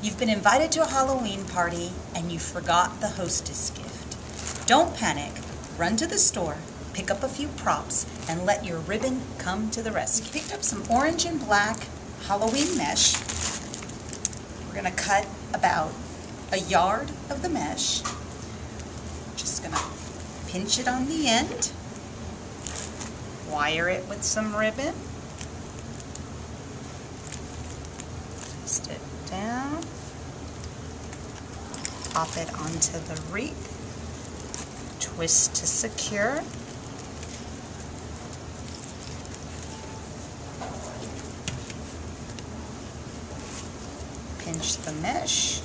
You've been invited to a Halloween party and you forgot the hostess gift. Don't panic. Run to the store, pick up a few props, and let your ribbon come to the rescue. We picked up some orange and black Halloween mesh. We're going to cut about a yard of the mesh. Just going to pinch it on the end, wire it with some ribbon, twist it down, pop it onto the wreath, twist to secure, pinch the mesh,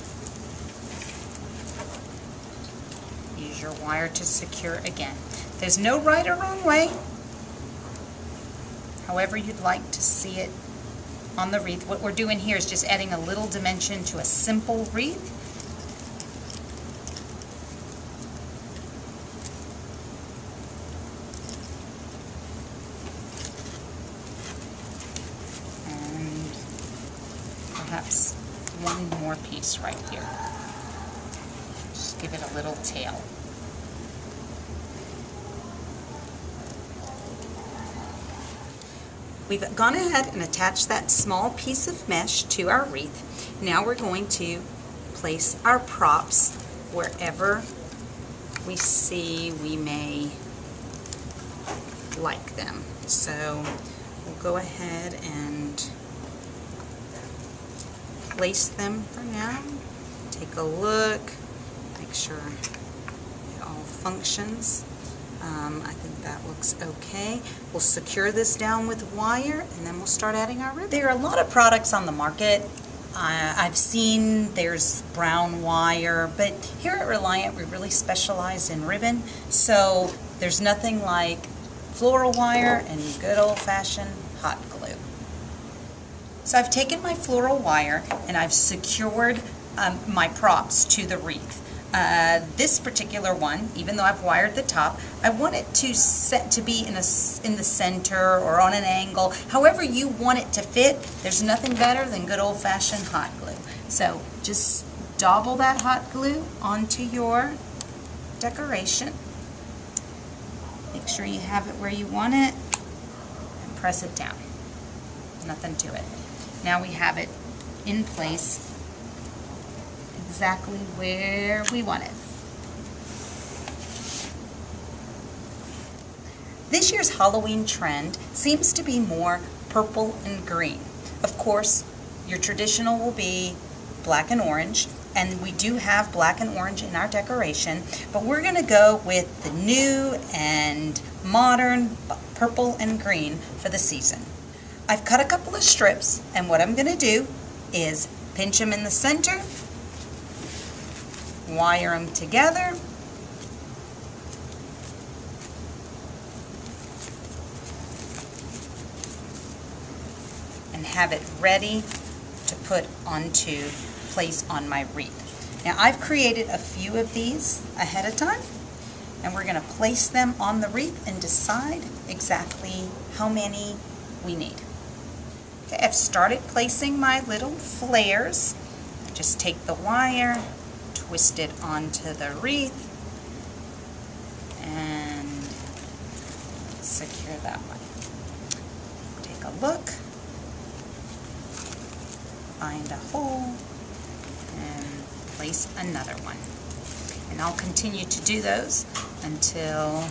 use your wire to secure again. There's no right or wrong way. However you'd like to see it on the wreath. What we're doing here is just adding a little dimension to a simple wreath. And perhaps one more piece right here. Just give it a little tail. We've gone ahead and attached that small piece of mesh to our wreath. Now we're going to place our props wherever we see we may like them. So we'll go ahead and place them for now. Take a look, make sure it all functions. I think that looks okay. We'll secure this down with wire and then we'll start adding our ribbon. There are a lot of products on the market. I've seen there's brown wire, but here at Reliant we really specialize in ribbon, so there's nothing like floral wire and good old-fashioned hot glue. So I've taken my floral wire and I've secured my props to the wreath. This particular one, even though I've wired the top, I want it to be in the center or on an angle. However you want it to fit, there's nothing better than good old-fashioned hot glue. So just dabble that hot glue onto your decoration. Make sure you have it where you want it and press it down. Nothing to it. Now we have it in place exactly where we want it. This year's Halloween trend seems to be more purple and green. Of course, your traditional will be black and orange, and we do have black and orange in our decoration, but we're going to go with the new and modern purple and green for the season. I've cut a couple of strips, and what I'm going to do is pinch them in the center, wire them together, and have it ready to put onto place on my wreath. Now I've created a few of these ahead of time, and we're going to place them on the wreath and decide exactly how many we need. Okay, I've started placing my little flares. Just take the wire, twist it onto the wreath, and secure that one. Take a look, find a hole, and place another one. And I'll continue to do those until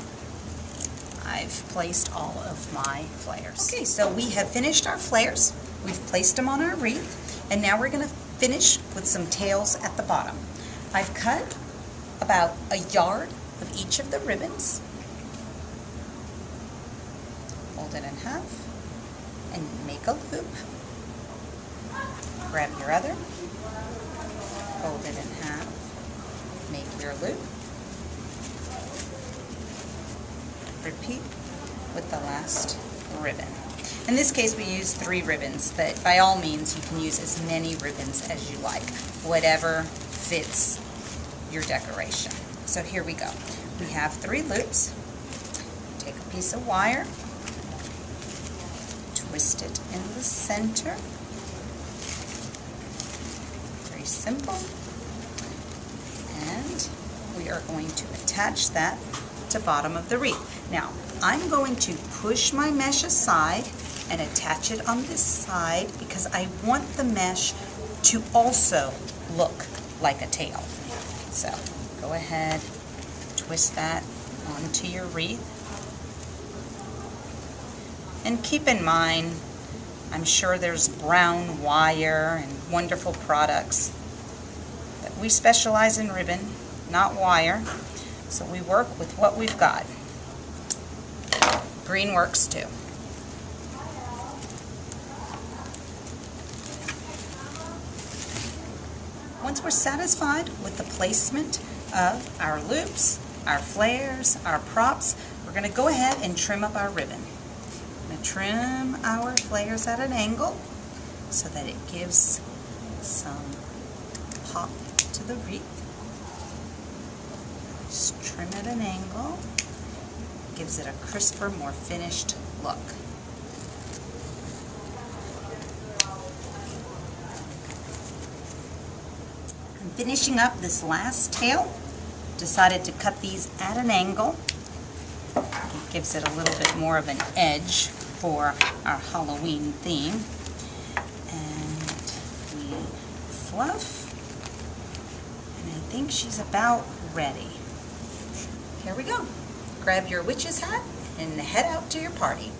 I've placed all of my flares. Okay, so we have finished our flares. We've placed them on our wreath, and now we're going to finish with some tails at the bottom. I've cut about a yard of each of the ribbons, fold it in half, and make a loop. Grab your other, fold it in half, make your loop. Repeat with the last ribbon. In this case we use 3 ribbons, but by all means you can use as many ribbons as you like, whatever fits your decoration. So here we go. We have 3 loops. Take a piece of wire, twist it in the center, 3 simple. And we are going to attach that to bottom of the wreath. Now, I'm going to push my mesh aside and attach it on this side because I want the mesh to also look like a tail. So, go ahead, twist that onto your wreath. And keep in mind, I'm sure there's brown wire and wonderful products, but we specialize in ribbon, not wire, so we work with what we've got. Green works too. Once we're satisfied with the placement of our loops, our flares, our props, we're going to go ahead and trim up our ribbon. I'm going to trim our flares at an angle so that it gives some pop to the wreath. Just trim at an angle. Gives it a crisper, more finished look. I'm finishing up this last tail. Decided to cut these at an angle. It gives it a little bit more of an edge for our Halloween theme. And we fluff. And I think she's about ready. Here we go. Grab your witch's hat and head out to your party.